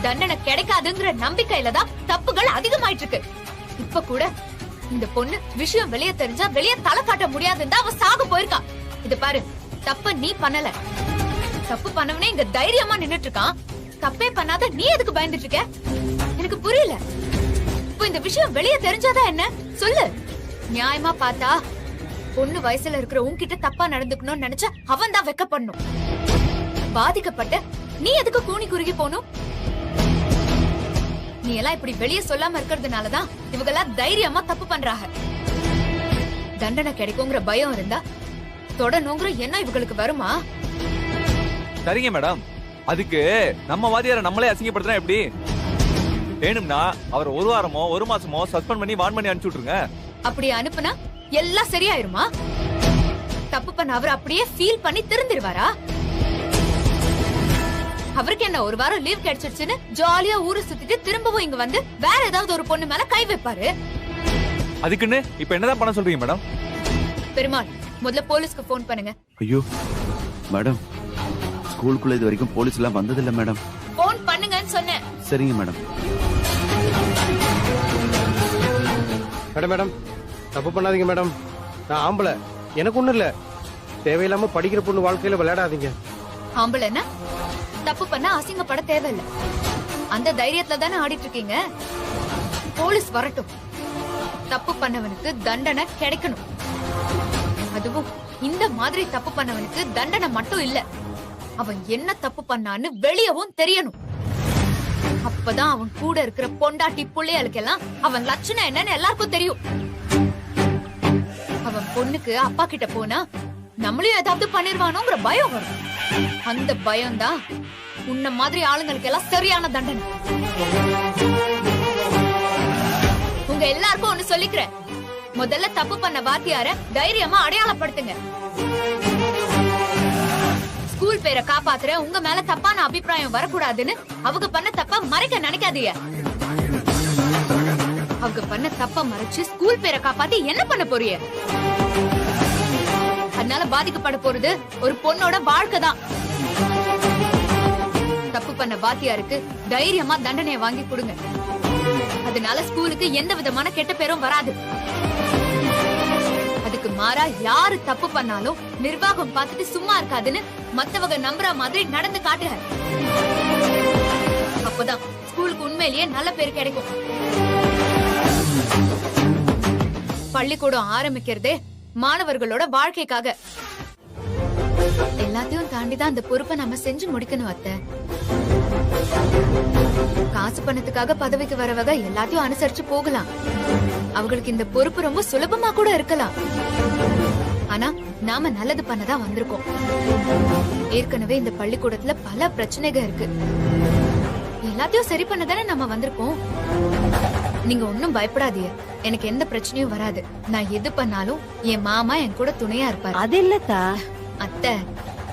தண்டனை கிடைக்காதுங்கிற நம்பிக்கையில தான் தப்புகள் அதிகமாயிட்டு இருக்கு. இப்ப கூட இந்த பொண்ணு விஷயம் வெளியே தெரிஞ்சா வெளியே தலை காட்ட முடியாதுன்னு அவ சாக போயிருக்கா. இது பாரு, தப்ப நீ பண்ணல. தப்பு பண்ணவனே இங்க தைரியமா நின்னுட்டு இருக்கான். தப்பே பண்ணாத நீ எதுக்கு பயந்துட்டு இருக்க? எனக்கு புரியல. இப்போ இந்த விஷயம் வெளியே தெரிஞ்சாதான் என்ன சொல்லு. நியாயமா பார்த்தா பொண்ணு வயசுல இருக்கிற உன்கிட்ட தப்பா நடந்துக்கணும்னு நினைச்சா அவன் தான் வெக்கப்படணும். பாதிக்கப்பட்ட நீ எதுக்கு கூனி குறுகி போனும்? நீ எல்லாம் இப்படி வெளியே சொல்லாம இருக்கிறதுனாலதான் இவங்கெல்லாம் தைரியமா தப்பு பண்றாங்க. தண்டனை கிடைக்குங்கிற பயம் இருந்தா தொடணுங்கிற என்ன இவங்களுக்கு வருமா? சரிங்க மேடம், அதுக்கு நம்ம வாதியார நம்மளே அசிங்கப்படுத்தினா எப்படி? வேணும்னா அவர் ஒரு வாரமோ ஒரு மாசமோ சஸ்பெண்ட் பண்ணி வான் பண்ணி அனுப்பிச்சு விட்டுருங்க. அப்படி அனுப்புனா எல்லாம் சரியாயிருமா? தப்பு பண்ண அவர் அப்படியே ஃபீல் பண்ணி திருந்திருவாரா? அவருக்கு என்ன ஒரு வாரம் லீவ் கிடைச்சிருச்சுன்னு ஜாலியா ஊரை சுத்திட்டு திரும்பவும் இங்க வந்து வேற ஏதாவது ஒரு பொண்ணு மேல கை வைப்பாரு. அதுக்குன்னு இப்ப என்னதான் பண்ண சொல்றீங்க மேடம்? பெருமாள், முதல்ல போலீஸ்க்கு போன் பண்ணுங்க. ஐயோ மேடம், ஸ்கூலுக்குள்ள இது வரைக்கும் போலீஸ் எல்லாம் வந்ததில்ல மேடம். போன் பண்ணுங்கன்னு சொன்னேன். சரிங்க மேடம். மேடம் தப்பு பண்ணாதீங்க மேடம். நான் ஆம்பளை, எனக்கு ஒண்ணும் இல்ல. தேவையில்லாம படிக்கிற பொண்ணு வாழ்க்கையில விளையாடாதீங்க. ஆம்பளைன்னா தப்பு பண்ண அசிங்கப்பட தேவையில்லை. அந்த தைரியத்துல தானே ஆடிட்டு இருக்கீங்க. போலீஸ் வரட்டும். தப்பு பண்ணவனுக்கு தண்டனை கிடைக்கணும். அதுவும் இந்த மாதிரி தப்பு பண்ணவனுக்கு தண்டனை மட்டும் இல்ல, அவன் என்ன தப்பு பண்ணான்னு வெளியவும் தெரியணும். அப்பதான் அவன் கூட இருக்கிற பொண்டாட்டி புள்ளைகளுக்கெல்லாம் அவன் லட்சணம் என்னன்னு எல்லாருக்கும் தெரியும். அவன் பொண்ணுக்கு அப்பா கிட்ட போனா நம்மளையும் ஏதாவது பண்ணிருவானோங்கிற பயம் வரும். அந்த பயம் தான் உன்ன மாதிரி ஆளுங்களுக்கு எல்லாம் சரியான தண்டனை. உங்க எல்லாருக்கும் ஒண்ணு சொல்லிக்கிறேன். முதல்ல தப்பு பண்ண வாத்தியார தைரியமா அடையாளப்படுத்துங்க. ஸ்கூல் பேரை காப்பாத்துற உங்க மேல தப்பான அபிப்பிராயம் வரக்கூடாதுன்னு அவங்க பண்ண தப்ப மறைக்க நினைக்காதீங்க. அவங்க பண்ண தப்ப மறைச்சு ஸ்கூல் பேரை காப்பாத்தி என்ன பண்ண போறீங்க? அதனால பாதிக்கப்பட போறது ஒரு பொண்ணோட வாழ்க்கை தான். தப்பு பண்ண வாத்தியாருக்கு தைரியமா தண்டனையை வாங்கி கொடுங்க. அதனால ஸ்கூலுக்கு எந்த விதமான கெட்ட பேரும் வராது. அதுக்கு மாறா யாரு தப்பு பண்ணாலும் நிர்வாகம் பார்த்துட்டு சும்மா இருக்காதுன்னு மத்தவங்க நம்புற மாதிரி நடந்து காட்டுங்க. அப்பதான் ஸ்கூலுக்கு உண்மையிலேயே நல்ல பேர் கிடைக்கும். பள்ளிக்கூடம் ஆரம்பிக்கிறதே மாணவர்களோட வாழ்க்கைக்காக. எல்லாத்தையும் தாண்டிதான் அந்த பொறுப்பை நம்ம செஞ்சு முடிக்கணும். அத்தை, காசு பணத்துக்காக பதவிக்கு வரவங்க எல்லாத்தையும் அனுசரிச்சு போகலாம். அவங்களுக்கு இந்த பொறுப்பு ரொம்ப சுலபமா கூட இருக்கலாம். ஆனா நாம நல்லது பண்ணதான் வந்திருக்கோம். ஏற்கனவே இந்த பள்ளிக்கூடத்துல பல பிரச்சனைகள் இருக்கு. எல்லாத்தையும் சரி பண்ணதானே நம்ம வந்திருக்கோம். நீங்க ஒன்னும் பயப்படாதீங்க. எனக்கு எந்த பிரச்சனையும் வராது. நான் எது பண்ணாலும் என் மாமா என் கூட துணையா இருப்பாரு. அது இல்லத்தா அத்தை,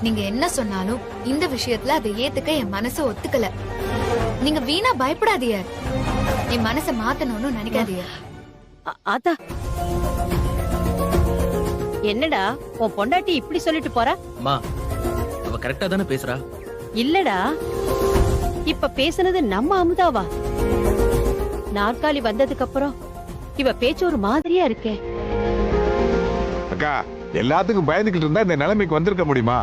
நீங்க என்ன சொன்னாலும் இந்த விஷயத்துல அதை ஏத்துக்க என் மனசு ஒத்துக்கல. நீங்க வீணா பயப்படாதீங்க. என் மனசை மாத்தணும்னு நினைக்காதீங்க. அதா என்னடா உன் பொண்டாட்டி இப்படி சொல்லிட்டு போறா? அம்மா, அவ கரெக்டா தானே பேசுறா. இல்லடா, இப்ப பேசுனது நம்ம அமுதாவா? நாற்காலி வந்ததுக்கு அப்புறம் இவ பேச்சு ஒரு மாதிரியா இருக்கே. அக்கா, எல்லாத்துக்கும் பயந்துகிட்டு இருந்தா இந்த நிலைமைக்கு வந்திருக்க முடியுமா?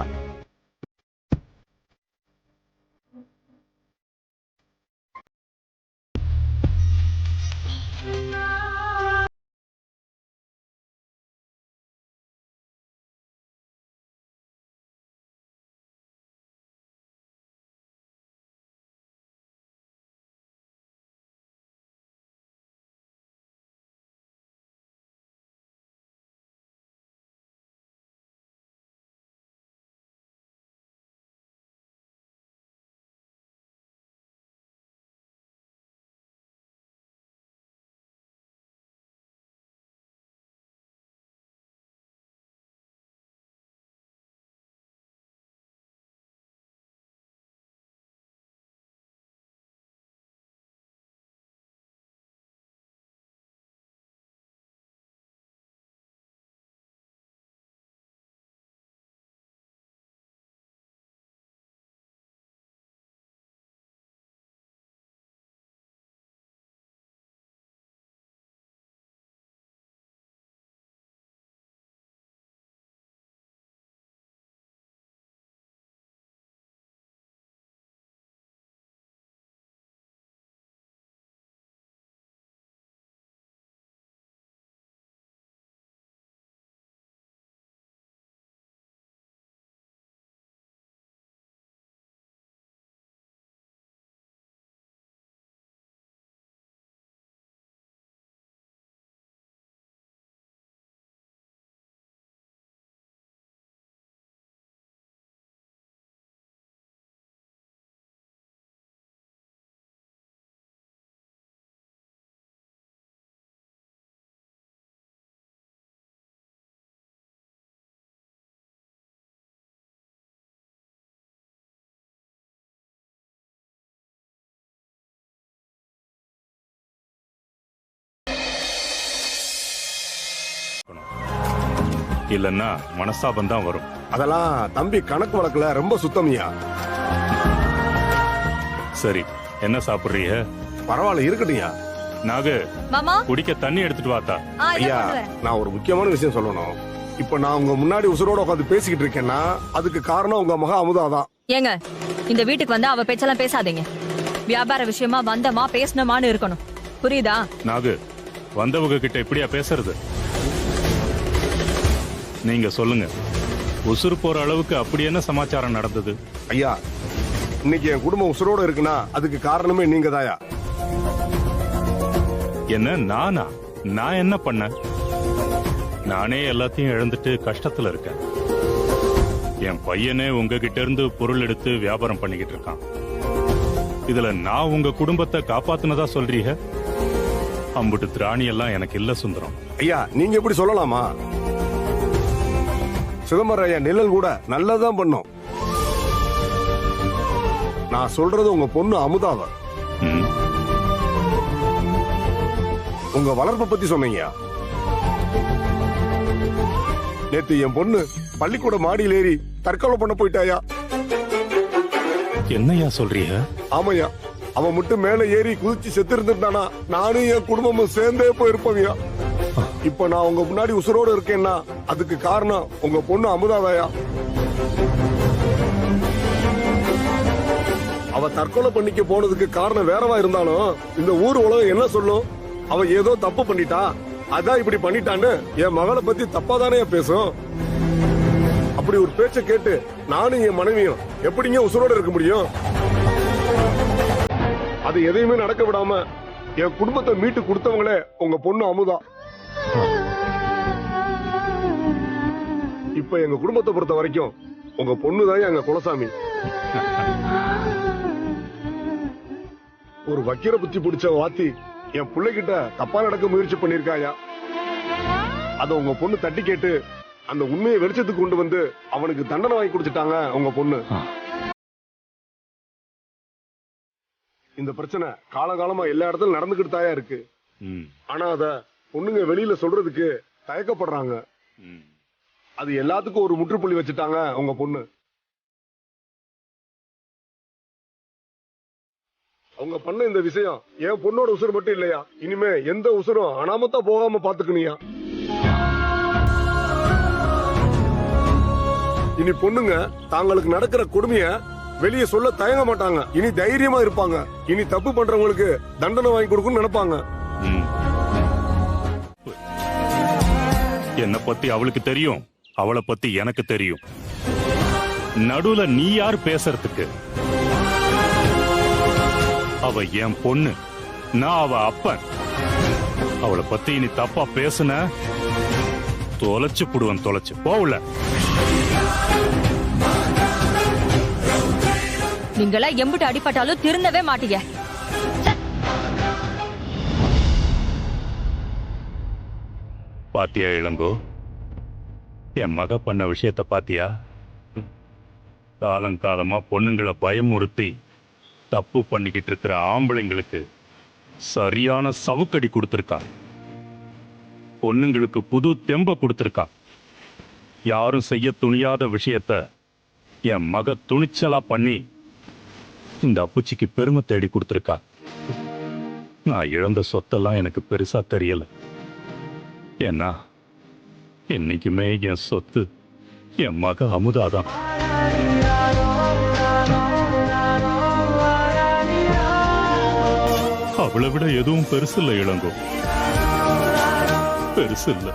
இல்லன்னா மனஸ்தாபம் தான் வரும். அதெல்லாம் தம்பி கணக்கு வழக்குல ரொம்ப சுத்தமியா. சரி, என்ன சாப்பிடுறீங்க? பரவாயில்ல இருக்கட்டும்யா. நாகு, மாமா குடிக்க தண்ணி எடுத்துட்டு வாத்தா. ஐயா, நான் ஒரு முக்கியமான விஷயம் சொல்லணும். இப்ப நான் உங்க முன்னாடி உசுரோட உட்காந்து பேசிக்கிட்டு இருக்கேன்னா அதுக்கு காரணம் உங்க மகா அமுதாதான். ஏங்க, இந்த வீட்டுக்கு வந்து அவ பேச்செல்லாம் பேசாதீங்க. வியாபார விஷயமா வந்தமா பேசணுமான்னு இருக்கணும், புரியுதா? நாகு, வந்தவங்க கிட்ட இப்படியா பேசுறது? நீங்க சொல்லுங்க, உசுறு போற அளவுக்கு அப்படி என்ன சமாச்சாரம் நடந்தது? ஐயா, இன்னைக்கு என் குடும்பம் உசுரோட இருக்குன்னா அதுக்கு காரணமே நீங்க தாயா. என்ன நானா? நான் என்ன பண்ண? நானே எல்லாத்தையும் இழந்துட்டு கஷ்டத்துல இருக்கேன். என் பையனே உங்ககிட்ட இருந்து பொருள் எடுத்து வியாபாரம் பண்ணிக்கிட்டு இருக்கான். இதுல நான் உங்க குடும்பத்தை காப்பாத்துனதா சொல்றீங்க? அம்புட்டு திராணி எல்லாம் எனக்கு இல்ல சுந்தரம். ஐயா, நீங்க எப்படி சொல்லலாமா? சிதம்பரம் ஐயா நிழல் கூட நல்லதான் பண்ணும். நான் சொல்றது உங்க பொண்ணு அமுதாவ. உங்க வளர்ப்பை பத்தி சொன்னீங்க. நேத்து என் பொண்ணு பள்ளிக்கூட மாடியில் ஏறி தற்கொலை பண்ண போயிட்டாயா. என்னையா சொல்றீங்க? ஆமையா, அவன் மட்டும் மேல ஏறி குதிச்சு செத்து இருந்திருந்தானா நானும் என் குடும்பமும் சேர்ந்தே போயிருப்போம்யா. இப்ப நான் உங்க முன்னாடி உசுரோடு இருக்கேன்னா அதுக்கு காரணம் உங்க பொண்ணு அமுதாதாயா. அவ தற்கொலை பண்ணிக்க போனதுக்கு காரணம் வேறவா இருந்தாலும் இந்த ஊர் உலகம் என்ன சொல்லும்? அவ ஏதோ தப்பு பண்ணிட்டா, அதான் இப்படி பண்ணிட்டான்னு என் மகளை பத்தி தப்பாதானே பேசும். அப்படி ஒரு பேச்ச கேட்டு நானும் என் மனைவியும் எப்படிங்க உசுரோட இருக்க முடியும்? அது எதையுமே நடக்க விடாம என் குடும்பத்தை மீட்டு கொடுத்தவங்களே உங்க பொண்ணு அமுதா. இப்ப எங்க குடும்பத்தை பொறுத்த வரைக்கும் உங்க பொண்ணுதான் எங்க குலசாமி. ஒரு வக்கீர புத்தி பிடிச்ச வாத்தி என் பிள்ளைகிட்ட தப்பா நடக்க முயற்சி பண்ணிருக்காயா. அத உங்க பொண்ணு தட்டி கேட்டு அந்த உண்மையை வெளிச்சத்துக்கு கொண்டு வந்து அவனுக்கு தண்டனை வாங்கி கொடுத்துட்டாங்க உங்க பொண்ணு. இந்த பிரச்சனை காலகாலமா எல்லா இடத்துலயும் நடந்துகிட்டு தாயா இருக்கு. ஆனா அத பொண்ணுங்க வெளியில சொல்றதுக்கு தயக்கப்படுறாங்க. அது எல்லாத்துக்கும் ஒரு முற்றுப்புள்ளி வச்சுட்டாங்க உங்க பொண்ணு. அவங்க பண்ண இந்த விஷயம் என் பொண்ணோட உசுறு மட்டும் இல்லையா, இனிமே எந்த உசுரும் அனாமத்தா போகாம பாத்துக்கணியா. இனி பொண்ணுங்க தாங்களுக்கு நடக்கிற கொடுமைய வெளியே சொல்ல தயங்க மாட்டாங்க. இனி தைரியமா இருப்பாங்க. இனி தப்பு பண்றவங்களுக்கு தண்டனை வாங்கி கொடுக்கணும்னு நினைப்பாங்க. என்னை பத்தி அவளுக்கு தெரியும், அவளை பத்தி எனக்கு தெரியும். நடுவுல நீ யார் பேசுறதுக்கு? அவ என் பொண்ணு, நான் அவ அப்பன். அவளை பத்தி நீ தப்பா பேசுன தொலைச்சு புடுவன். தொலைச்சு போகல. நீங்களா எம்பிட்டு அடிபட்டாலும் திருந்தவே மாட்டீங்க. பாத்தியா இளங்கோ, என் மக பண்ண விஷயத்த பாத்தியா? காலங்காலமா பொண்ணுங்களை பயமுறுத்தி தப்பு பண்ணிக்கிட்டு இருக்கிற ஆம்பளைங்களுக்கு சரியான சவுக்கடி கொடுத்திருக்கா. பொண்ணுங்களுக்கு புது தெம்ப கொடுத்திருக்கா. யாரும் செய்ய துணியாத விஷயத்த என் மக துணிச்சலா பண்ணி இந்த அப்புச்சிக்கு பெருமை தேடி கொடுத்திருக்கா. நான் இழந்த சொத்தெல்லாம் எனக்கு பெருசா தெரியல. ஏன்னா என்னைக்குமே என் சொத்து என் மக அமுதாதான். அவளை விட எதுவும் பெருசு இல்லை இளங்கோ, பெருசு இல்லை.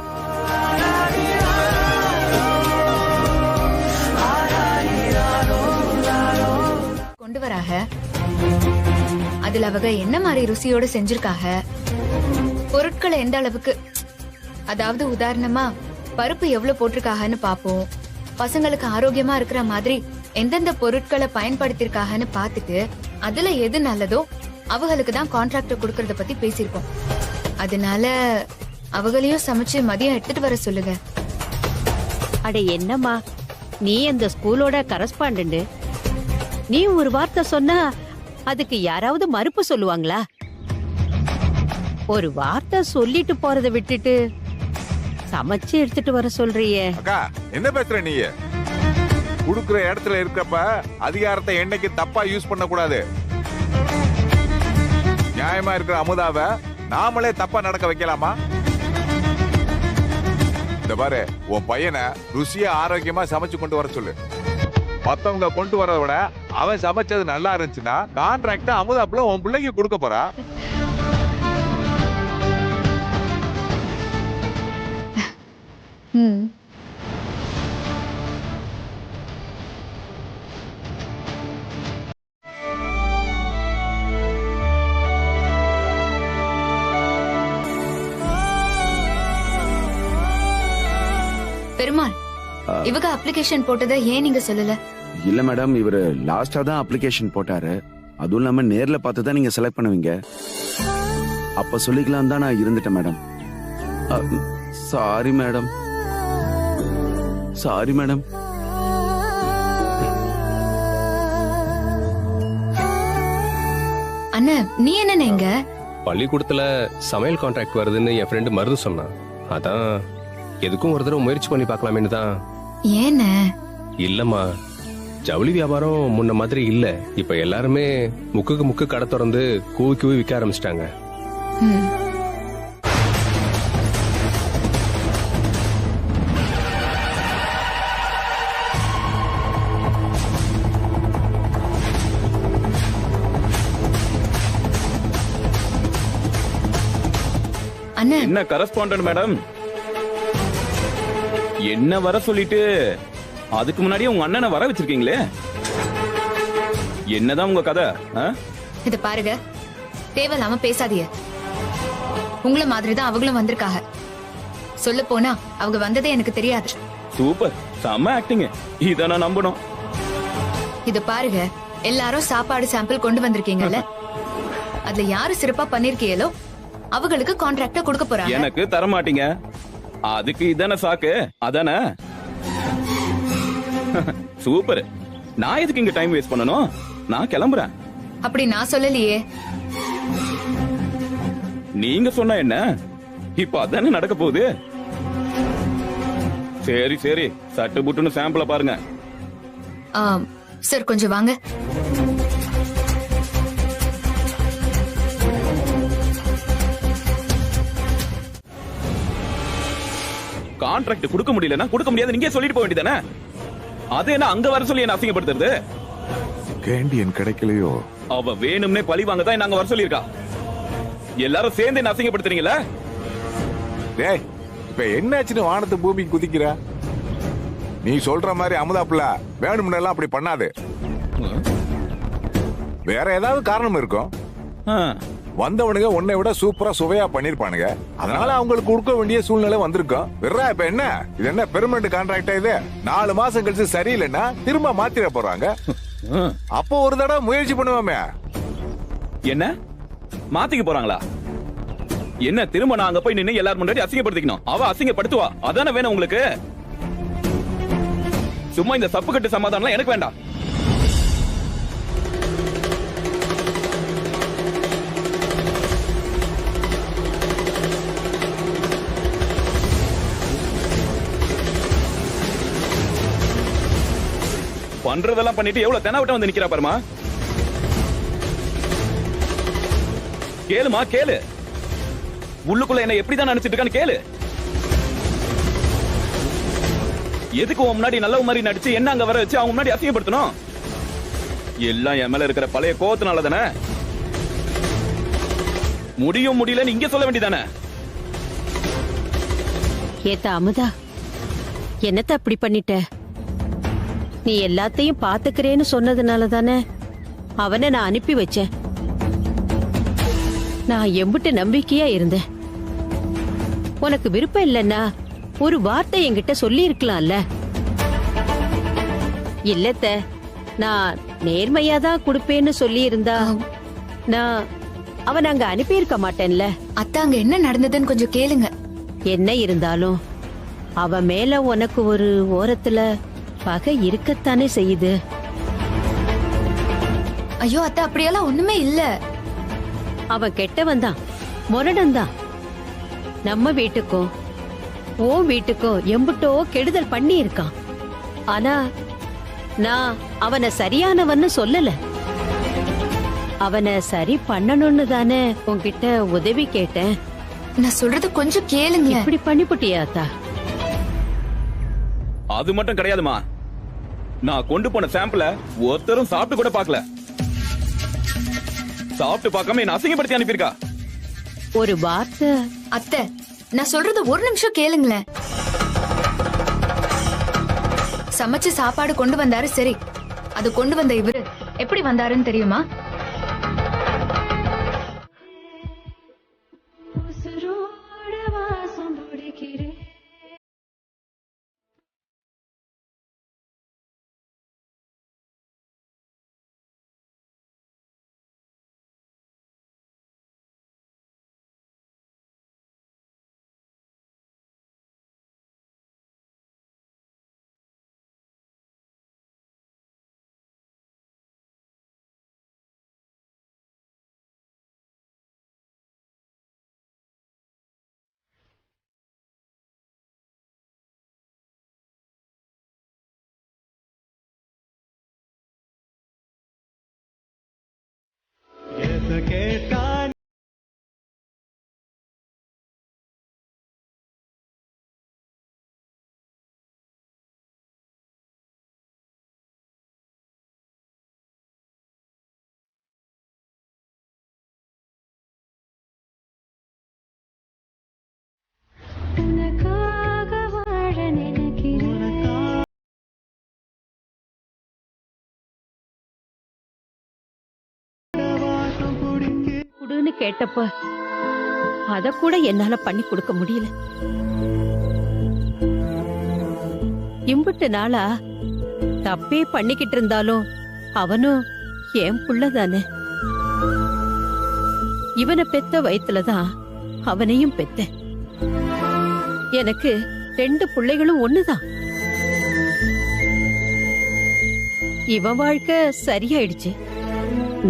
கொண்டு வராக, அதுல அவங்க என்ன மாதிரி ருசியோட செஞ்சிருக்காக, பொருட்களை எந்த அளவுக்கு, அதாவது உதாரணமா பருப்பு எவ்வளவு போட்டிருக்காகன்னு பாப்போம். பசங்களுக்கு ஆரோக்கியமா இருக்கிற மாதிரி எந்தெந்த பொருட்களை பயன்படுத்திருக்காகன்னு பாத்துட்டு அதுல எது நல்லதோ அவங்களுக்கு தான் கான்ட்ராக்ட் கொடுக்கறத பத்தி பேசிருக்கோம். அதனால அவங்களையும் சமைச்சு மதியம் எடுத்துட்டு வர சொல்லுங்க. அட என்னம்மா, நீ அந்த ஸ்கூலோட கரஸ்பாண்டன்ட், நீ ஒரு வார்த்தை சொன்னா அதுக்கு யாராவது மறுப்பு சொல்லுவாங்களா? ஒரு வார்த்தை சொல்லிட்டு போறதை விட்டுட்டு சமைச்சு எடுத்துட்டு வர சொல்றியே. அக்கா என்ன பேசுற நீ? குடுக்குற இடத்துல இருக்கப்ப அதிகாரத்தை என்னைக்கு தப்பா யூஸ் பண்ண கூடாது. நியாயமா இருக்கிற அமுதாவை நாமளே தப்பா நடக்க வைக்கலாமா? இந்த பாரு, உன் பையனை ருசியா ஆரோக்கியமா சமைச்சு கொண்டு வர சொல்லு. மத்தவங்க கொண்டு வரதை விட அவன் சமைச்சது நல்லா இருந்துச்சுன்னா கான்ட்ராக்ட் அமுதாப்புல உன் பிள்ளைக்கு கொடுக்க போறா. பெருமாள், இவங்க அப்ளிகேஷன் போட்டதை ஏன் நீங்க சொல்லல? இல்ல மேடம், இவரு லாஸ்டா தான் அப்ளிகேஷன் போட்டாரு. அதுவும் இல்லாம நேர்ல பார்த்து தான் நீங்க செலக்ட் பண்ணுவீங்க. அப்ப சொல்லிக்கலாம் தான் நான் இருந்துட்டேன் madam. Sorry madam, sorry madam. அண்ணா, நீ என்ன நீங்க பள்ளிக்கூடத்துல சமையல் கான்ட்ராக்ட் வருதுன்னு என் ஃப்ரெண்டு மருது சொன்னான். அதான் எதுக்கும் ஒரு தடவை முயற்சி பண்ணி பார்க்கலாமேன்னு தான். ஏன்னு? இல்லம்மா, ஜவுளி வியாபாரம் முன்ன மாதிரி இல்ல. இப்ப எல்லாருமே முக்குக்கு முக்கு கடை திறந்து கூவி கூவி விற்க ஆரம்பிச்சிட்டாங்க. அண்ணா, என்ன கரஸ்பாண்டன்ட் மேடம், என்ன வர சொல்லிட்டு அதுக்கு முன்னாடியே உங்க அண்ணனை வர வச்சிருக்கீங்களே, என்னதான் உங்க கதை? இத பாருங்க, தேவையில்லாம பேசாதீங்க. உங்கள மாதிரி தான் அவங்களும் வந்திருக்காங்க. சொல்ல போனா அவங்க வந்ததே எனக்கு தெரியாது. சூப்பர், செம்ம ஆக்டிங், இத நான் நம்பணும். இத பாருங்க, எல்லாரும் சாப்பாடு சாம்பிள் கொண்டு வந்திருக்கீங்கல்ல, அதுல யாரு சிறப்பா பண்ணிருக்கீங்களோ அவங்களுக்கு கான்ட்ராக்ட கொடுக்க போறாங்க. எனக்கு தர மாட்டீங்க, அதுக்கு இதான சாக்கு, அதானே? சூப்பர், நான் எதுக்கு இங்க டைம் வேஸ்ட் பண்ணணும்? நான் கிளம்புறேன். அப்படி நான் சொல்லலையே. நீங்க சொன்ன என்ன, இப்ப அதானே நடக்க போகுது. சரி சரி, சட்டு புட்டுன்னு சாம்பிள பாருங்க. சார் கொஞ்சம் வாங்க. கான்ட்ராக்ட் கொடுக்க முடியலன்னா கொடுக்க முடியாது நீங்க சொல்லிட்டு போக வேண்டியதானே? அது என்ன அங்க வர சொல்லி என்ன அசிங்கப்படுத்துறது? கேண்டியன் கிடைக்கலையோ? அவ வேணும்னே பழி வாங்க தான் நாங்க வர சொல்லியிருக்கா. எல்லாரும் சேர்ந்து என்ன அசிங்கப்படுத்துறீங்களா? டேய், இப்ப என்னாச்சுன்னு வானத்து பூமிக்கு குதிக்கிற? நீ சொல்ற மாதிரி அமுதாப்புல வேணும்னெல்லாம் அப்படி பண்ணாது. வேற ஏதாவது காரணம் இருக்கும். வந்தவனுங்க உன்னை விட சூப்பரா சுவையா பண்ணிருப்பானுங்க, அதனால அவங்களுக்கு கொடுக்க வேண்டிய சூழ்நிலை வந்திருக்கும். விடுறா, இப்ப என்ன இது? என்ன பெர்மனன்ட் கான்ட்ராக்டா இது? 4 மாசம் கழிச்சு சரியில்லைன்னா திரும்ப மாத்திர போறாங்க. அப்போ ஒரு தடவை முயற்சி பண்ணுவோமே. என்ன மாத்திக்க போறாங்களா? என்ன திரும்ப நான் அங்க போய் நின்னு எல்லாரும் முன்னாடி அசிங்கப்படுத்திக்கணும்? அவ அசிங்கப்படுத்துவா, அதானே வேணும் உங்களுக்கு? சும்மா இந்த சப்பு கட்டு சமாதானம் எனக்கு வேண்டாம். பண்றதெல்லாம் பண்ணிட்டு எவ்வளவு தெனாவட்டம் வந்து நிக்கிறா பாருமா. கேளுமா கேளு, உள்ளுக்குள்ள என்ன எப்படிதான் நினைச்சிட்டு இருக்கான்னு கேளு. எதுக்கு உன் முன்னாடி நல்ல மாதிரி நடிச்சு என்ன அங்க வர வச்சு அவங்க முன்னாடி அசிங்கப்படுத்தணும்? எல்லாம் என் மேல இருக்கிற பழைய கோவத்தினால தானே. முடியும் முடியலன்னு இங்க சொல்ல வேண்டியதானே? ஏத்தா அமுதா, என்னத்த அப்படி பண்ணிட்ட? நீ எல்லாத்தையும் பாத்துக்கிறேன்னு சொன்னதுனால தானே அவனை நான் அனுப்பி வச்சேன். நான் எம்பிட்டு நம்பிக்கையா இருந்தேன். உனக்கு விருப்பம் இல்லைன்னா ஒரு வார்த்தை என்கிட்ட சொல்லி இருக்கலாம்ல. இல்லத்த, நான் நேர்மையா தான் கொடுப்பேன்னு சொல்லி இருந்தா நான் அவன் அங்க அனுப்பி இருக்க மாட்டேன்ல. அத்தா, அங்க என்ன நடந்ததுன்னு கொஞ்சம் கேளுங்க. என்ன இருந்தாலும் அவன் மேல உனக்கு ஒரு ஓரத்துல பகை இருக்கத்தானே செய்யுது. ஐயோ அத்தா, அப்படியெல்லாம் ஒண்ணுமே இல்ல. அவன் கெட்டவன் தான், முரடன் தான். நம்ம வீட்டுக்கும் ஓ வீட்டுக்கும் எம்புட்டோ கெடுதல் பண்ணி இருக்கான். ஆனா நான் அவனை சரியானவன்னு சொல்லல. அவனை சரி பண்ணணும்னு தானே உன்கிட்ட உதவி கேட்டேன். நான் சொல்றது கொஞ்சம் கேளுங்க. இப்படி பண்ணிப்புட்டியாத்தா? அது மட்டும் கிடையாதுமா, நான் கொண்டு போன சாம்பிள ஒருத்தரும் சாப்பிட்டு கூட பார்க்கல. சாப்பிட்டு பார்க்காம என்ன அசிங்கப்படுத்தி அனுப்பியிருக்கா. ஒரு வார்த்தை. அத்தை, நான் சொல்றது ஒரு நிமிஷம் கேளுங்களேன். சமைச்சு சாப்பாடு கொண்டு வந்தாரு, சரி. அது கொண்டு வந்த இவரு எப்படி வந்தாருன்னு தெரியுமா? குடுன்னு கேட்டப்ப அத கூட என்னால பண்ணி கொடுக்க முடியல. இம்புட்டு நாளா தப்பே பண்ணிக்கிட்டு இருந்தாலும் அவனும் என் புள்ளதானே. இவனை பெத்த வயித்துலதான் அவனையும் பெத்தேன். எனக்கு 2 பிள்ளைகளும் ஒண்ணுதான். இவன் வாழ்க்கை சரியாயிடுச்சு,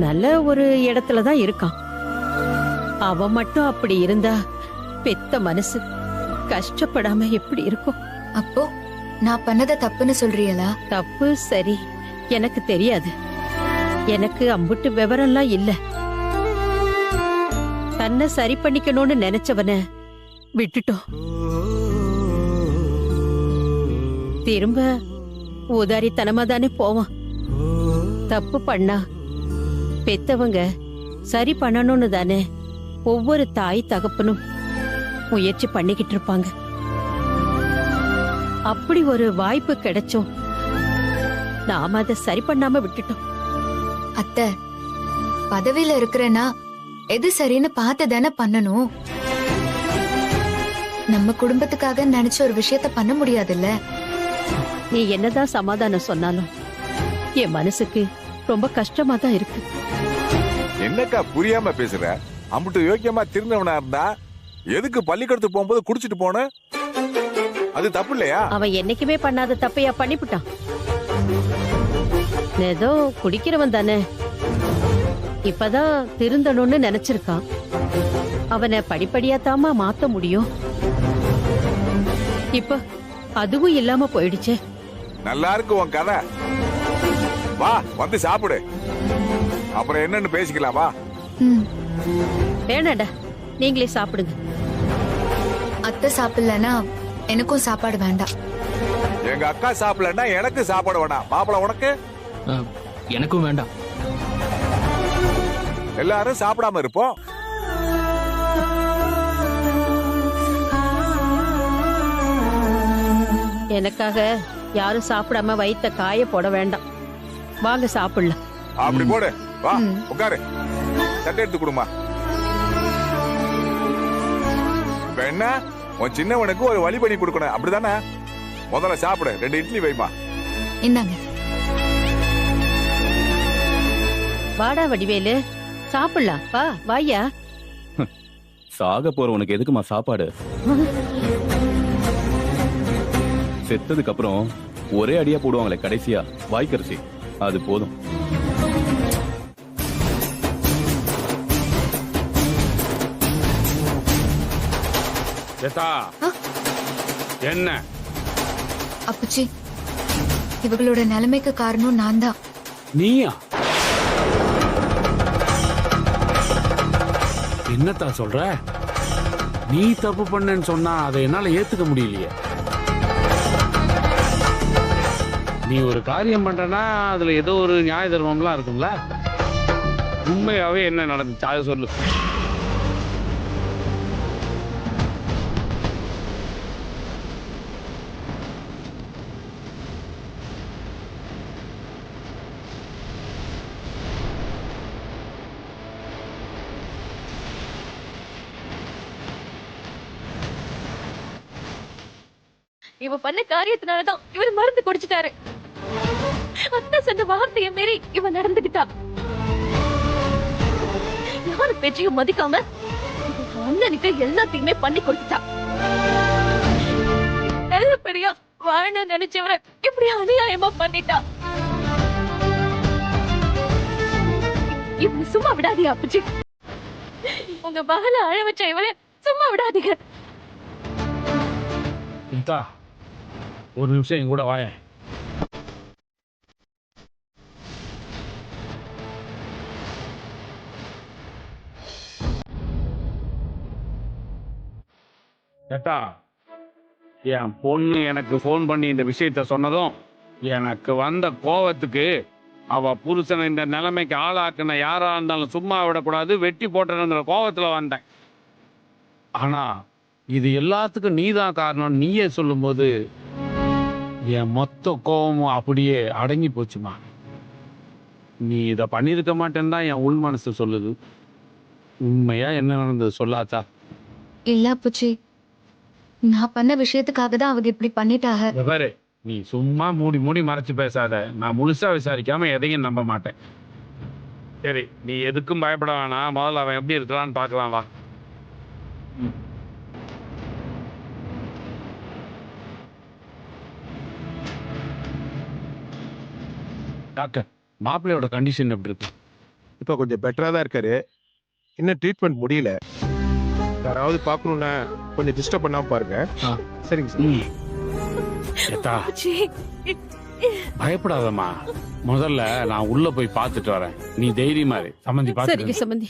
நல்ல ஒரு இடத்துலதான் இருக்கான். அவன் மட்டும் அப்படி இருந்தா பெத்த மனசு கஷ்டப்படாம எப்படி இருக்கும்? அப்போ நான் பண்ணத தப்புன்னு சொல்றீங்களா? தப்பு சரி எனக்கு தெரியாது. எனக்கு அம்புட்டு விவரம்லாம் இல்ல. தன்னை சரி பண்ணிக்கணும்னு நினைச்சவன விட்டுட்டோம். திரும்ப உதாரித்தனமா தானே போவான். தப்பு பண்ணா பெத்தவங்க சரி பண்ணணும்னு தானே ஒவ்வொரு தாய் தகப்பனும் முயற்சி பண்ணிக்கிட்டு இருப்பாங்க. அப்படி ஒரு வாய்ப்பு கிடைச்சோம், நாம அதை சரி பண்ணாம விட்டுட்டோம். அத்தை, பதவியில இருக்கிறேன்னா எது சரின்னு பார்த்து தானே பண்ணணும். நம்ம குடும்பத்துக்காக நினைச்ச ஒரு விஷயத்த பண்ண முடியாதுல்ல. நீ என்னதான் சமாதானம் சொன்னாலும் என் மனசுக்கு ரொம்ப கஷ்டமா தான் இருக்கு. என்னக்கா புரியாம பேசுற? அம்புட்டு யோக்கியமா திருந்தவனா இருந்தா எதுக்கு பள்ளிக்கூடத்துக்கு போகும்போது குடிச்சிட்டு போன? அது தப்பு இல்லையா? அவன் என்னைக்குமே பண்ணாத தப்பையா பண்ணிவிட்டான். ஏதோ குடிக்கிறவன் தானே, இப்பதான் திருந்தணும்னு நினைச்சிருக்கான். அவனை படிப்படியா தாமா மாத்த முடியும். இப்ப அதுவும் இல்லாம போயிடுச்சே. நல்லா இருக்கு உன் கதை. வா வந்து சாப்பிடு, அப்புறம் என்னன்னு பேசிக்கலாம். வா. வேணாடா, நீங்களே சாப்பிடுங்க. அத்தை சாப்பிடலன்னா எனக்கும் சாப்பாடு வேண்டாம். எங்க அக்கா சாப்பிடலன்னா எனக்கு சாப்பாடு வேணாம். மாப்பிள உனக்கு? எனக்கும் வேண்டாம். எல்லாரும் சாப்பிடாம இருப்போம். எனக்காக யாரும் சாப்பிடாம வயித்த காய போட வேண்டாம். வாங்க சாப்பிடலாம். அப்படி போடு. வா உட்காரு, தட்டை எடுத்து கொடுமா. இப்ப என்ன, உன் சின்னவனுக்கு ஒரு வழி பண்ணி கொடுக்கணும், அப்படிதானே? முதல்ல சாப்பிடு, 2 இட்லி வைமா. இந்தாங்க. வாடா வடிவேலு, சாப்பிடலாம். வா வாயா. சாக போற உனக்கு எதுக்குமா சாப்பாடு? செத்ததுக்கு அப்புறம் ஒரே அடியா போடுவாங்களே கடைசியா வாய்க்கரிசி, அது போதும். என்ன அப்புச்சி, இவங்களோட நிலைமைக்கு காரணம் நான் தான். நீயா? என்னத்தா சொல்ற? நீ தப்பு பண்ணேன்னு சொன்னா அதை என்னால ஏத்துக்க முடியலையே. நீ ஒரு காரியம் பண்றனா அதுல ஏதோ ஒரு நியாய தர்மம்லாம் இருக்கும்ல. உண்மையாவே என்ன நடந்துச்சு அதை சொல்லு. இவ பண்ண காரியத்தினாலதான் இவர் மருந்து குடிச்சிட்டாரு. அத்தை சொன்ன வார்த்தையை மீறி இவ நடந்துகிட்டா. யாரு பேச்சையும் மதிக்காம அண்ணனுக்கு எல்லாத்தையுமே பண்ணி கொடுத்துட்டா. நல்லபடியா வாழ நினைச்சவரை இப்படி அநியாயமா பண்ணிட்டா. இவனை சும்மா விடாதீங்க அப்புச்சி. உங்க மகளை அழ வச்ச இவளை சும்மா விடாதீங்க. ஒரு நிமிஷம் என் கூட வாய. கேட்டா, என் பொண்ணு எனக்கு போன் பண்ணி இந்த விஷயத்த சொன்னதும் எனக்கு வந்த கோவத்துக்கு அவ புருஷனை இந்த நிலைமைக்கு ஆளாக்குன யாரா இருந்தாலும் சும்மா விடக்கூடாது, வெட்டி போட்டணுங்கிற கோவத்துல வந்தேன். ஆனா இது எல்லாத்துக்கும் நீதான் காரணம் நீயே சொல்லும்போது என் மொத்த கோபமும் அப்படியே அடங்கி போச்சுமா. நீ இதை பண்ணியிருக்க மாட்டேன்னு தான் என் உள் மனசு சொல்லுது. உண்மையா என்ன நடந்தது சொல்லாச்சா? இல்ல அப்புச்சி, நான் பண்ண விஷயத்துக்காக தான் அவங்க இப்படி பண்ணிட்டாங்க. பாரு, நீ சும்மா மூடி மூடி மறைச்சு பேசாத. நான் முழுசா விசாரிக்காம எதையும் நம்ப மாட்டேன். சரி, நீ எதுக்கும் பயப்பட வேணாம். முதல்ல அவன் எப்படி இருக்கிறான்னு பார்க்கலாம் வா. டாக்டர், மாப்பிள்ளையோட கண்டிஷன் எப்படி இருக்கு? இப்போ கொஞ்சம் பெட்டரா தான் இருக்காரு. இன்னும் ட்ரீட்மெண்ட் முடியல. யாராவது பார்க்கணும்னா கொஞ்சம் டிஸ்டர்ப் பண்ணாம பாருங்க. சரிங்க சார். பயப்படாதம்மா. முதல்ல நான் உள்ள போய் பார்த்துட்டு வரேன். நீ தைரியமா இரு. சம்பந்தி பாத்து. சம்பந்தி.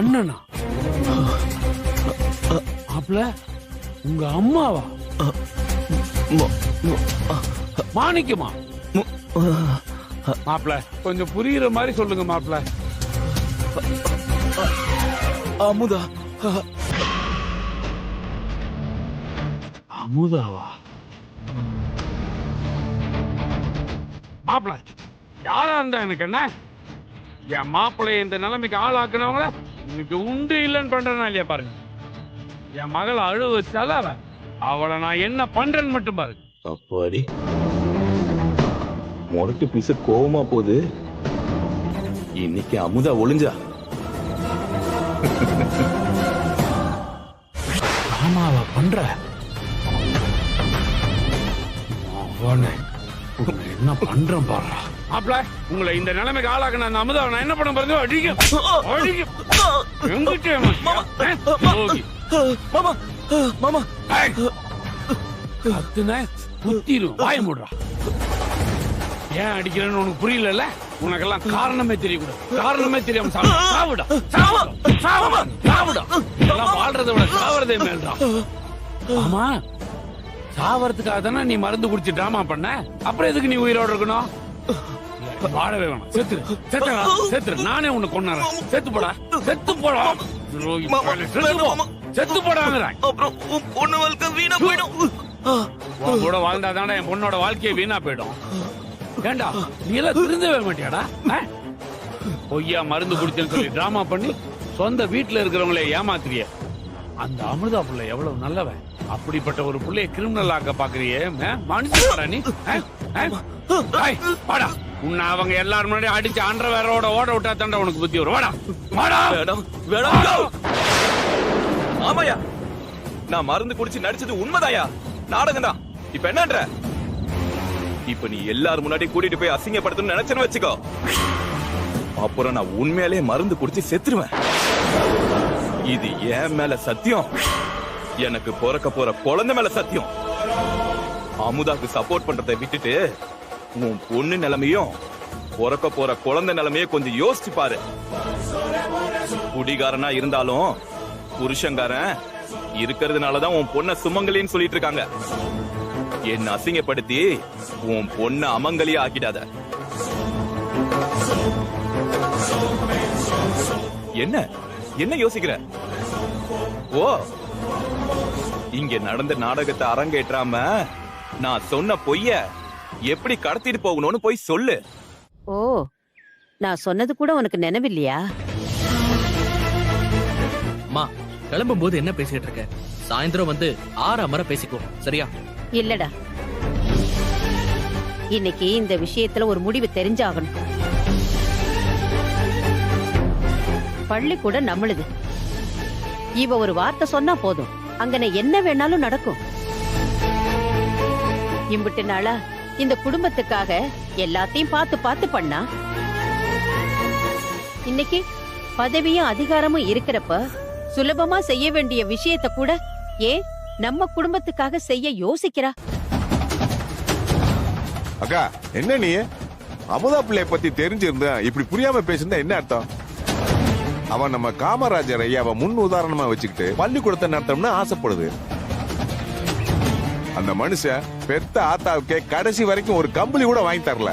அண்ணனா? மாப்பிள்ள, உங்க அம்மாவா? மாணிக்கமா? மாப்பிள்ள, கொஞ்சம் புரியுற மாதிரி சொல்லுங்க மாப்பிள்ள. அமுதா. அமுதாவா? மாப்பிள்ள, யாரா இருந்தா எனக்கு என்ன? என் மாப்பிள்ளைய இந்த நிலைமைக்கு ஆளாக்குனவங்கள இன்னைக்கு உண்டு இல்லைன்னு பண்றேன்னா இல்லையா பாருங்க. என் மகளை அழு வச்சால அவளை நான் என்ன பண்றேன்னு மட்டும் பாருங்க. அப்பாடி, முரட்டு பீச கோவமா போகுது. இன்னைக்கு அமுதா ஒளிஞ்சா. ஆமாவா பண்ற? என்ன பண்றேன் பாரு. மாப்பிள்ள, உங்களை இந்த நிலைமைக்கு ஆளாக்குன அந்த அமுதாவை நான் என்ன பண்ண பாருங்க. அடிக்கும் வாய மூடுறா. ஏன் அடிக்கிறேன்னு உனக்கு புரியல? உனக்கெல்லாம் காரணமே தெரியக்கூடாது. காரணமே தெரியாம சாவுடா, சாவுடா. இதெல்லாம் வாழ்றதை விட சாவறதே மேல்டா. ஆமா, சாவறதுக்காக தானே நீ மருந்து குடிச்சு டிராமா பண்ண. அப்புறம் எதுக்கு நீ உயிரோடு இருக்கணும்? வாழவே வேணாம். செத்துரு. நானே உன்னை கொன்னறேன். செத்து போடா. செத்து போடாங்கிறேன். அப்புறம் பொண்ணு வாழ்க்கை வீணா போயிடும். கூட வாழ்ந்தாதானே என் பொண்ணோட வாழ்க்கையை வீணா போயிடும். ஏண்டா, நீ எல்லாம் திருந்தவே மாட்டியாடா? பொய்யா மருந்து குடிச்சேன்னு சொல்லி டிராமா பண்ணி சொந்த வீட்டுல இருக்கிறவங்களே ஏமாத்துறிய. அந்த அமிர்தா புள்ள எவ்வளவு நல்லவன். அப்படிப்பட்ட ஒரு புள்ளைய கிரிமினல் ஆக்க பாக்குறியே. மனுஷன் நீ வாடா. உன்னை அவங்க எல்லாரும் முன்னாடி அடிச்சு அண்டர்வேரோட ஓட விட்டா தாண்டா உனக்கு புத்தி வரும். வாடா வாடா. ஆமாயா, நான் மருந்து குடிச்சு நடிச்சது உண்மைதாயா. நாடகம் தான். இப்ப என்னன்ற? இப்ப நீ எல்லாரும் முன்னாடி கூட்டிட்டு போய் அசிங்கப்படுத்தணும்னு நினைச்சேன்னு வச்சுக்கோ, அப்புறம் நான் உண்மையிலேயே மருந்து குடிச்சு செத்துருவேன். இது என் மேல சத்தியம், எனக்கு பிறக்க போற குழந்தை மேல சத்தியம். அமுதாக்கு சப்போர்ட் பண்றதை விட்டுட்டு உன் பொண்ணு நிலைமையும் பிறக்க போற குழந்தை நிலைமையும் கொஞ்சம் யோசிச்சு பாரு. குடிகாரனா இருந்தாலும் புருஷங்காரன் இருக்கிறதுனாலதான் உன் பொண்ண சுமங்கலின்னு சொல்லிட்டு இருக்காங்க. என்ன அசிங்கப்படுத்தி உன் பொண்ண அமங்கலியா ஆக்கிடாத. என்ன என்ன யோசிக்கிற? ஓ, இங்க நடந்த நாடகத்தை அரங்கேற்றாம நான் சொன்ன பொய்ய எப்படி கடத்திட்டு போகணும்னு போய் சொல்லு. ஓ, நான் சொன்னது கூட உனக்கு நினைவில்லையா? அம்மா, கிளம்பும் போது என்ன பேசிட்டு இருக்க? சாயந்தரம் வந்து 6 அமர பேசிக்குவோம், சரியா? இல்லடா, இன்னைக்கு இந்த விஷயத்துல ஒரு முடிவு தெரிஞ்சாகணும். பள்ளி கூட நம்மளுது. இவ ஒரு வார்த்தை சொன்னா போதும், அங்கன என்ன வேணாலும் நடக்கும். இம்பிட்டு நாளா இந்த குடும்பத்துக்காக எல்லாத்தையும் பார்த்து பார்த்து பண்ணா, இன்னைக்கு பதவியும் அதிகாரமும் இருக்கிறப்ப சுலபமா செய்ய வேண்டிய விஷயத்த கூட ஏன் நம்ம குடும்பத்துக்காக செய்ய யோசிக்கிறா? அக்கா, என்ன நீ அமுதா பிள்ளைய பத்தி தெரிஞ்சிருந்தா இப்படி புரியாம பேசிருந்தா என்ன அர்த்தம்? அவன் நம்ம காமராஜர் ஐயாவை முன் உதாரணமா வச்சுக்கிட்டு பள்ளிக்கூடத்தை நடத்தணும்னு ஆசைப்படுது. அந்த மனுஷன் பெத்த ஆத்தாவுக்கே கடைசி வரைக்கும் ஒரு கம்பளி கூட வாங்கி தரல.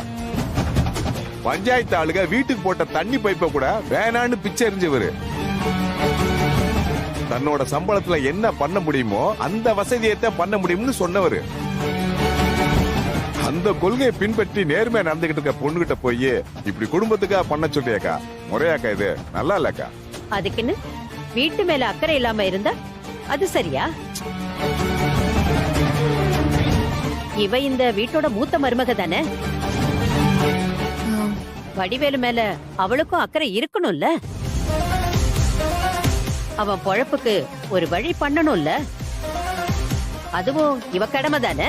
பஞ்சாயத்து ஆளுக வீட்டுக்கு போட்ட தண்ணி பைப்பை கூட வேணான்னு பிச்சை எறிஞ்சவரு. தன்னோட சம்பளத்துல என்ன பண்ண முடியுமோ அந்த வசதியத்தை பண்ண முடியும்னு சொன்னவரு. அந்த கொள்கையை பின்பற்றி நேர்மையா நடந்துகிட்டு இருக்க பொண்ணுகிட்ட போய் இப்படி குடும்பத்துக்காக பண்ண சொல்றியாக்கா? முறையாக்கா? இது நல்லா இல்லக்கா. அதுக்குன்னு வீட்டு மேல அக்கறை இல்லாம இருந்தா அது சரியா? இவ இந்த வீட்டோட மூத்த மருமக தானே. வடிவேலு மேல அவளுக்கும் அக்கறை இருக்கணும்ல. அவன் பொழப்புக்கு ஒரு வழி பண்ணணும்ல. அதுவும் இவ கடமை தானே.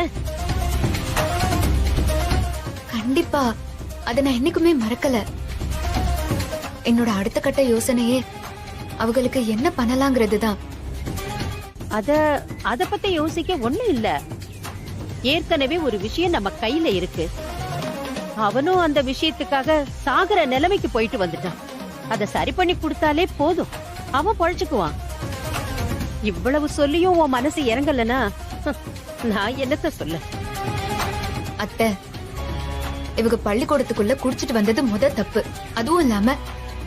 கண்டிப்பா அத நான் என்னைக்குமே மறக்கல. என்னோட அடுத்த கட்ட யோசனையே அவங்களுக்கு என்ன பண்ணலாங்கிறது தான். அத பத்தி யோசிக்க ஒண்ணும் இல்ல. ஏற்கனவே ஒரு விஷயம் நம்ம கையில இருக்கு. அவனும் அந்த விஷயத்துக்காக சாகர நிலைமைக்கு போயிட்டு வந்துட்டான். அத சரி பண்ணி கொடுத்தாலே போதும், அவன் பொழைச்சுக்குவான். இவ்வளவு சொல்லியும் உன் மனசு இறங்கலனா நான் என்னத்த சொல்ல? அத்தை, இவங்க பள்ளிக்கூடத்துக்குள்ள குடிச்சிட்டு வந்தது முத தப்பு. அதுவும் இல்லாம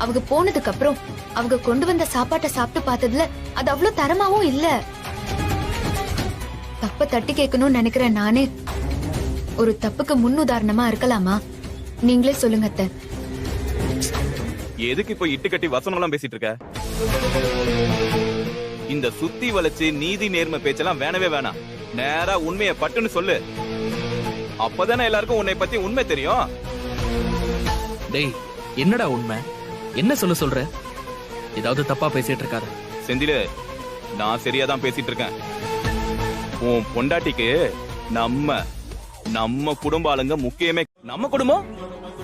அவங்க போனதுக்கு அப்புறம் அவங்க கொண்டு வந்த சாப்பாட்டை சாப்பிட்டு பார்த்ததுல அது அவ்வளவு தரமாவும் இல்ல. தப்ப தட்டி கேட்கணும்னு நினைக்கிறேன் நானே. ஒரு தப்புக்கு முன்னுதாரணமா இருக்கலாமா? நீங்களே சொல்லுங்க அத்தை. எதுக்கு இப்ப இட்டு கட்டி வசனம் எல்லாம் பேசிட்டு இருக்க? இந்த சுத்தி வளைச்சு நீதி நேர்மை பேச்செல்லாம் வேணவே வேணாம். நேரா உண்மையை பட்டுன்னு சொல்லு. அப்பதானே எல்லாருக்கும் உன்னை பத்தி உண்மை தெரியும். டேய், என்னடா உண்மை? என்ன சொல்ற? ஏதாவது தப்பா பேசிட்டு இருக்காரு? செந்தில, நான் சரியாதான் பேசிட்டு இருக்கேன். உன் பொண்டாட்டிக்கு நம்ம குடும்ப ஆளுங்க முக்கியமே. நம்ம குடும்பம்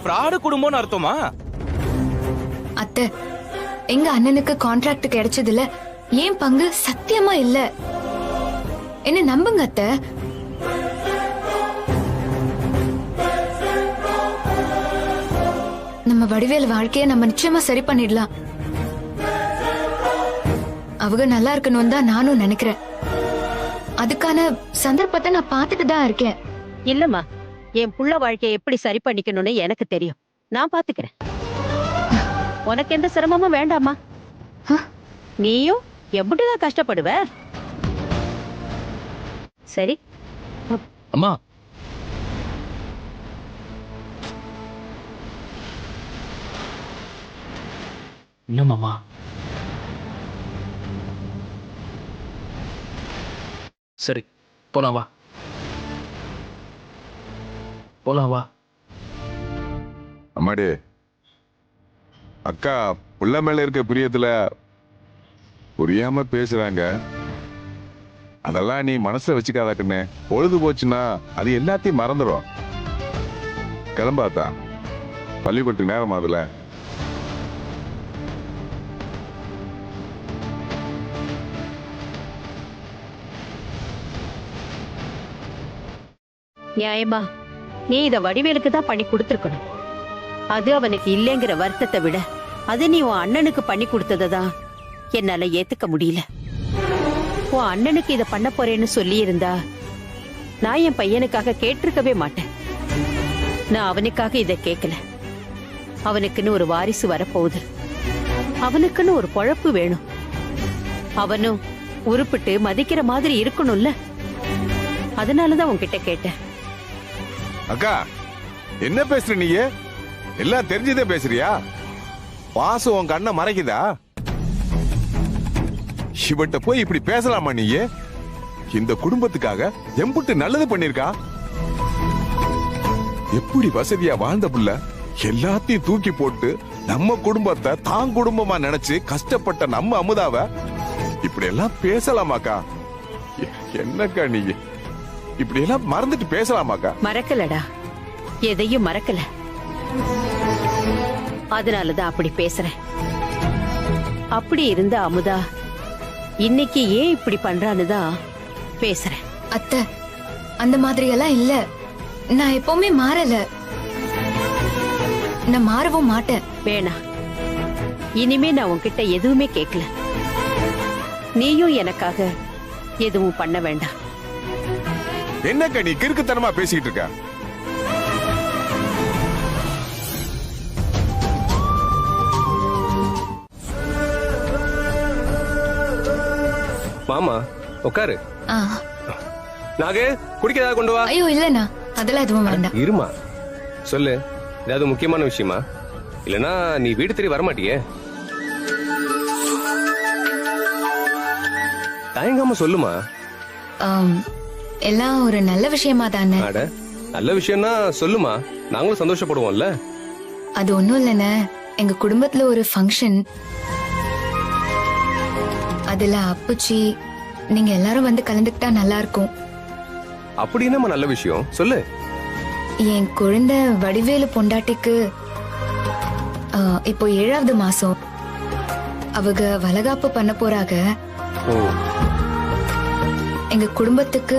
ஃப்ராடு குடும்பம்னு அர்த்தமா? அத்தை, எங்க அண்ணனுக்கு கான்ட்ராக்ட் கிடைச்சதுல ஏன் பங்கு சத்தியமா இல்ல. என்ன நம்புங்க அத்தை. நம்ம வடிவேல் வாழ்க்கைய நம்ம நிச்சயமா சரி பண்ணிடலாம். அவங்க நல்லா இருக்கணும் தான் நானும் நினைக்கிறேன். அதுக்கான சந்தர்ப்பத்தை நான் பார்த்துட்டு தான் இருக்கேன். இல்லம்மா, என் புள்ள வாழ்க்கையை எப்படி சரி பண்ணிக்கணும்னு எனக்கு தெரியும். நான் பாத்துக்கிறேன். உனக்கு எந்த சிரமமும் வேண்டாமா? நீயும் எப்படிதான் கஷ்டப்படுவ? சரி அம்மா, என்னம்மா? சரி, போலாம் வா. போலாம் வா. அம்மாடி, அக்கா புள்ள மேல இருக்க பிரியத்துல புரியாம பேசுறாங்க. அதெல்லாம் நீ மனசுல வச்சுக்காத கண்ணே. பொழுது போச்சுன்னா அது எல்லாத்தையும் மறந்துடும். கிளம்பாத்தா, பள்ளிக்கூடத்துக்கு நேரம் ஆகுதுல. நியாயமா நீ இத வடிவேலுக்கு தான் பண்ணி கொடுத்துருக்கணும். அது அவனுக்கு இல்லைங்கிற வருத்தத்தை விட அது நீ உன் அண்ணனுக்கு பண்ணி கொடுத்ததான் என்னால ஏத்துக்க முடியல. உன் அண்ணனுக்கு இத பண்ண போறேன்னு சொல்லி இருந்தா நான் என் பையனுக்காக கேட்டிருக்கவே மாட்டேன். நான் அவனுக்காக இத கேட்கல. அவனுக்குன்னு ஒரு வாரிசு வரப்போகுது. அவனுக்குன்னு ஒரு பொழப்பு வேணும். அவனும் உருப்பிட்டு மதிக்கிற மாதிரி இருக்கணும்ல. அதனாலதான் உன்கிட்ட கேட்டேன். அக்கா, என்ன பேசுற நீ? எல்லாம் தெரிஞ்சதே பேசுறியா? பாசம் உன் கண்ணை மறைக்குதா? இவட்ட போய் இப்படி பேசலாமா நீ? இந்த குடும்பத்துக்காக எம்புட்டு நல்லது பண்ணிருக்கா. எப்படி வசதியா வாழ்ந்த புள்ள எல்லாத்தையும் தூக்கி போட்டு நம்ம குடும்பத்தை தான் குடும்பமா நினைச்சு கஷ்டப்பட்ட நம்ம அமுதாவ இப்படி எல்லாம் பேசலாமாக்கா? என்னக்கா நீ இப்படி எல்லாம் மறந்துட்டு பேசலாமாக்கா? மறக்கலடா, எதையும் மறக்கல. அதனாலதான் அப்படி பேசுறேன். அப்படி இருந்த அமுதா இன்னைக்கு ஏன் இப்படி பண்றான்னுதான் பேசுறேன். அத்தை, அந்த மாதிரி எல்லாம் இல்ல. நான் எப்பவுமே மாறல. நான் மாறவும் மாட்டேன். வேணா, இனிமே நான் உன்கிட்ட எதுவுமே கேட்கல. நீயும் எனக்காக எதுவும் பண்ண வேண்டாம். என்னக்கா நீ கிறுக்குத்தனமா பேசிக்கிட்டு இருக்க? மாமா உட்காரு. நாகு குடிக்க ஏதாவது கொண்டு வா. ஐயோ இல்லண்ணா, அதெல்லாம் எதுவும் வேண்டாம். இருமா, சொல்லு, ஏதாவது முக்கியமான விஷயமா? இல்லனா நீ வீடு தேடி வரமாட்டியே. தயங்காம சொல்லுமா. எல்லாம் ஒரு நல்ல விஷயமா தானே? அட, நல்ல விஷயம்னா சொல்லுமா, நாங்களும் சந்தோஷப்படுவோம்ல. அது ஒண்ணும் இல்லைண்ணே, எங்க குடும்பத்துல ஒரு ஃபங்க்ஷன். அதுல அப்புச்சி நீங்க எல்லாரும் வந்து கலந்துக்கிட்டா நல்லா இருக்கும். அப்படி என்னமா நல்ல விஷயம் சொல்லு. என் குழந்தை வடிவேலு பொண்டாட்டிக்கு இப்போ 7வது மாசம். அவங்க வளகாப்பு பண்ண போறாங்க. எங்க குடும்பத்துக்கு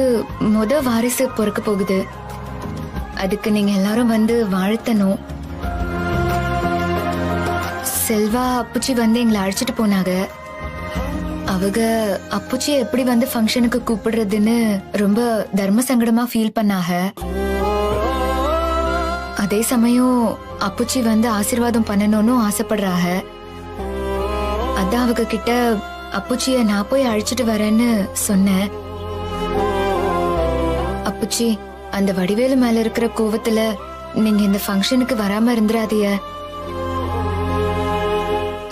வாரிசு பிறக்க போகுது. அதுக்கு நீங்க எல்லாரும் வந்து வாழ்த்தணும். செல்வா அப்புச்சி வந்து எங்களை அழைச்சிட்டு போனாங்க. அவங்க அப்புச்சி எப்படி வந்து ஃபங்க்ஷனுக்கு கூப்பிடுறதுன்னு ரொம்ப தர்ம சங்கடமா ஃபீல் பண்ணாங்க. அதே சமயம் அப்புச்சி வந்து ஆசீர்வாதம் பண்ணணும்னு ஆசைப்படுறாங்க. அதான் அவங்க கிட்ட அப்புச்சிய நான் போய் அழைச்சிட்டு வரேன்னு சொன்னேன். அப்புச்சி, அந்த வடிவேலு மேல இருக்கிற கோவத்துல நீங்க இந்த ஃபங்க்ஷனுக்கு வராம இருந்துராதிய.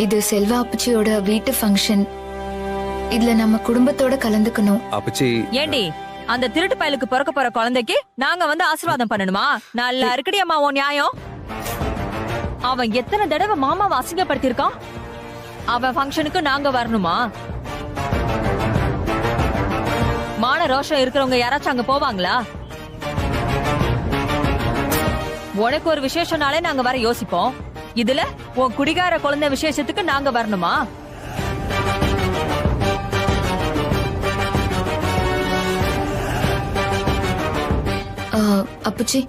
இது செல்வா அப்புச்சியோட வீட்டு ஃபங்க்ஷன். இதுல நம்ம குடும்பத்தோட கலந்துக்கணும். அப்புச்சி, ஏண்டி அந்த திருட்டு பயலுக்கு பிறக்க போற குழந்தைக்கு நாங்க வந்து ஆசீர்வாதம் பண்ணணுமா? நல்லா இருக்குடி அம்மா உன் நியாயம். அவன் எத்தனை தடவை மாமாவை அசிங்கப்படுத்திருக்கான். அவன் ஃபங்க்ஷனுக்கு நாங்க வரணுமா? மான ரோஷம் இருக்கிறவங்க யாராச்சும் அங்க போவாங்களா? உனக்கு ஒரு விசேஷம்னாலே நாங்க வர யோசிப்போம். இதுல உன் குடிகார குழந்தை விசேஷத்துக்கு நாங்க வரணுமா? அப்புச்சி,